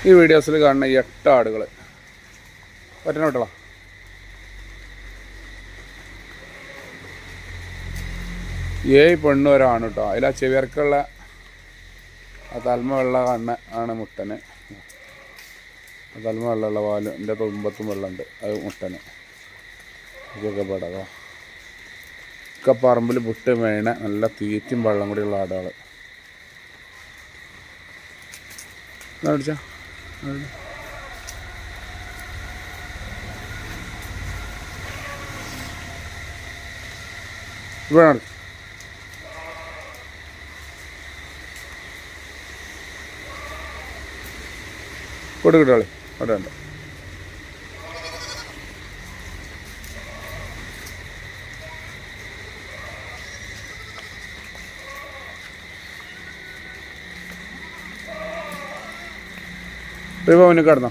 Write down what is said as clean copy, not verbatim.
ഈ വീഡിയോസിൽ കാണുന്ന ഈ 8 ആടുകൾ പറ്റണ കേട്ടോ. പെണ്ണും ഒരാണ് കേട്ടോ. അതിൽ ആ ചെവിയർക്കുള്ള ആ തലമ വെള്ള കണ്ണ ആണ് മുട്ടന്. ആ തലമ വെള്ളമുള്ള പാല് എൻ്റെ തുമ്പത്തും വെള്ളമുണ്ട്, അത് മുട്ടന്. ഇതൊക്കെ പെടാതോ ഒക്കെ പറമ്പിൽ പുട്ട് മേണ നല്ല തീറ്റും വെള്ളം കൂടിയുള്ള ആടുകൾ. അടിച്ചാ ഇവിടെ നടക്കും. കൊടുക്കിട്ടാളി അവിടെ ഉണ്ട്. ഇപ്പോൾ അവന് കിടന്നോ.